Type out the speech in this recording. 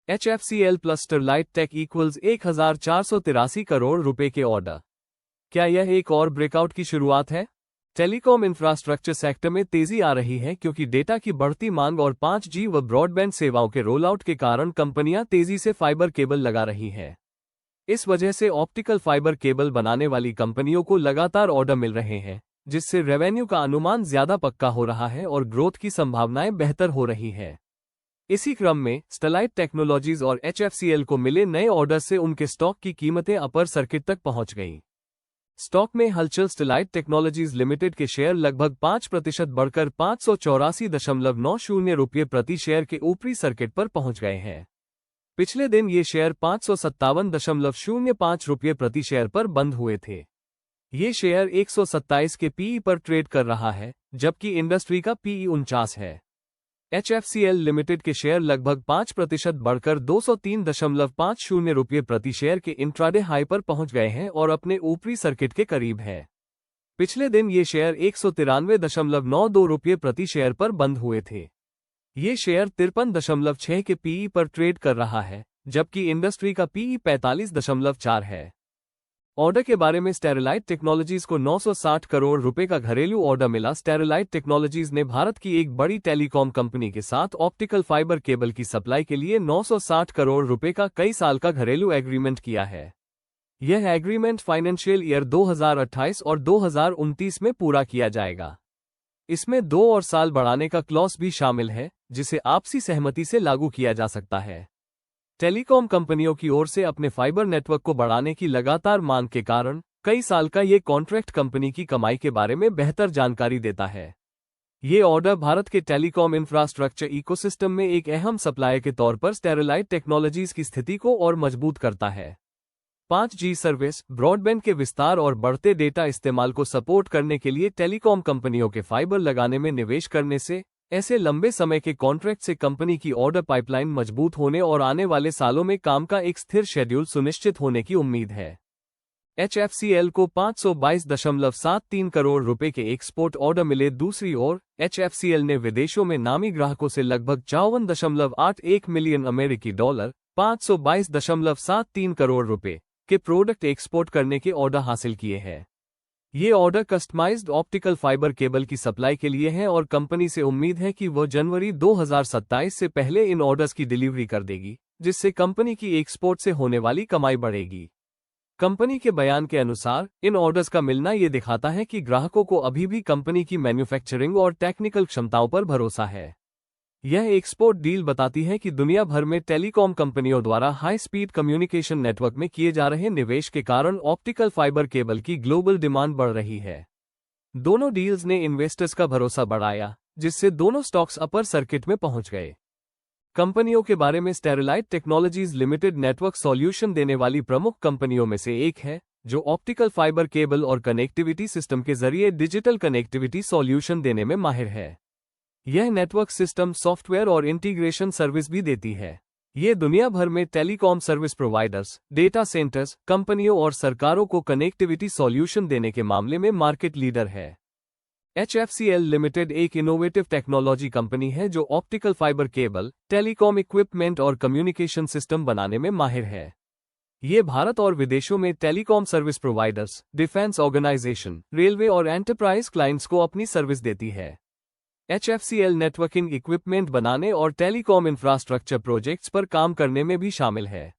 HFCL plus Sterlite Tech equals 1483 crore रुपए के order. क्या यह एक और ब्रेकआउट की शुरुआत है? टेलीकॉम इंफ्रास्ट्रक्चर सेक्टर में तेजी आ रही है क्योंकि डेटा की बढ़ती मांग और 5G व ब्रॉडबैंड सेवाओं के रोलआउट के कारण कंपनियां तेजी से फाइबर केबल लगा रही हैं। इस वजह से ऑप्टिकल फाइबर केबल बनाने वाली कंपनियों को लगातार ऑर्डर मिल रहे हैं, जिससे रेवेन्यू का अनुमान ज्यादा पक्का हो रहा है और ग्रोथ की संभावनाएं बेहतर हो रही हैं। इसी क्रम में स्टरलाइट टेक्नोलॉजीज और HFCL को मिले नए ऑर्डर से उनके स्टॉक की कीमतें अपर सर्किट तक पहुंच गईं। स्टॉक में हलचल। स्टरलाइट टेक्नोलॉजीज लिमिटेड के शेयर लगभग 5% बढ़कर 584.90 रुपये प्रति शेयर के ऊपरी सर्किट पर पहुंच गए हैं। पिछले दिन ये शेयर 557.05 रुपये प्रति शेयर पर बंद हुए थे। ये शेयर 127 के पीई पर ट्रेड कर रहा है, जबकि इंडस्ट्री का पीई 49 है। HFCL लिमिटेड के शेयर लगभग 5% बढ़कर 203.50 रुपये प्रति शेयर के इंट्राडे हाई पर पहुंच गए हैं और अपने ऊपरी सर्किट के करीब है। पिछले दिन ये शेयर 193.92 रुपये प्रति शेयर पर बंद हुए थे। ये शेयर 53.6 के पीई पर ट्रेड कर रहा है, जबकि इंडस्ट्री का पीई 45.4 है। ऑर्डर के बारे में स्टरलाइट टेक्नोलॉजीज को 960 करोड़ रुपए का घरेलू ऑर्डर मिला। स्टरलाइट टेक्नोलॉजीज ने भारत की एक बड़ी टेलीकॉम कंपनी के साथ ऑप्टिकल फाइबर केबल की सप्लाई के लिए 960 करोड़ रुपए का कई साल का घरेलू एग्रीमेंट किया है। यह एग्रीमेंट फाइनेंशियल ईयर 2028 और 2029 में पूरा किया जाएगा। इसमें 2 और साल बढ़ाने का क्लॉज भी शामिल है, जिसे आपसी सहमति से लागू किया जा सकता है। टेलीकॉम कंपनियों की ओर से अपने फाइबर नेटवर्क को बढ़ाने की लगातार मांग के कारण कई साल का ये कॉन्ट्रैक्ट कंपनी की कमाई के बारे में बेहतर जानकारी देता है। ये ऑर्डर भारत के टेलीकॉम इंफ्रास्ट्रक्चर इकोसिस्टम में एक अहम सप्लायर के तौर पर स्टरलाइट टेक्नोलॉजीज की स्थिति को और मजबूत करता है। 5G सर्विस, ब्रॉडबैंड के विस्तार और बढ़ते डेटा इस्तेमाल को सपोर्ट करने के लिए टेलीकॉम कंपनियों के फाइबर लगाने में निवेश करने से ऐसे लंबे समय के कॉन्ट्रैक्ट से कंपनी की ऑर्डर पाइपलाइन मजबूत होने और आने वाले सालों में काम का एक स्थिर शेड्यूल सुनिश्चित होने की उम्मीद है। HFCL को 522.73 करोड़ रुपए के एक्सपोर्ट ऑर्डर मिले। दूसरी ओर HFCL ने विदेशों में नामी ग्राहकों से लगभग 54.81 मिलियन अमेरिकी डॉलर 522.73 करोड़ रुपए के प्रोडक्ट एक्सपोर्ट करने के ऑर्डर हासिल किए हैं। ये order customized optical fibre cable की सप्लाई के लिए हैं और कंपनी से उम्मीद है कि वह जनवरी 2027 से पहले इन ऑर्डर्स की डिलीवरी कर देगी, जिससे कंपनी की एक्सपोर्ट से होने वाली कमाई बढ़ेगी। कंपनी के बयान के अनुसार इन ऑर्डर्स का मिलना ये दिखाता है कि ग्राहकों को अभी भी कंपनी की मैन्युफैक्चरिंग और टेक्निकल क्षमताओं पर भरोसा है। यह एक्सपोर्ट डील बताती है कि दुनिया भर में टेलीकॉम कंपनियों द्वारा हाई स्पीड कम्युनिकेशन नेटवर्क में किए जा रहे निवेश के कारण ऑप्टिकल फाइबर केबल की ग्लोबल डिमांड बढ़ रही है। दोनों डील्स ने इन्वेस्टर्स का भरोसा बढ़ाया, जिससे दोनों स्टॉक्स अपर सर्किट में पहुंच गए। कंपनियों के बारे में Sterlite technologies limited network solution देने वाली प्रमुख कंपनियों में से एक है, जो ऑप्टिकल फाइबर केबल और कनेक्टिविटी सिस्टम के जरिए डिजिटल कनेक्टिविटी सॉल्यूशन देने में माहिर है। यह नेटवर्क सिस्टम, सॉफ्टवेयर और इंटीग्रेशन सर्विस भी देती है। ये दुनिया भर में telecom service providers, data centres, कंपनियों और सरकारों को कनेक्टिविटी सॉल्यूशन देने के मामले में मार्केट लीडर है। HFCL लिमिटेड एक इनोवेटिव टेक्नोलॉजी कंपनी है जो optical fibre cable, telecom equipment और कम्युनिकेशन सिस्टम बनाने में माहिर है। ये भारत और विदेशों में telecom service providers, defence organisation, railway और एंटरप्राइज क्लाइंट्स को अपनी सर्विस देती है। HFCL नेटवर्किंग इक्विपमेंट बनाने और टेलीकॉम इंफ्रास्ट्रक्चर प्रोजेक्ट्स पर काम करने में भी शामिल है।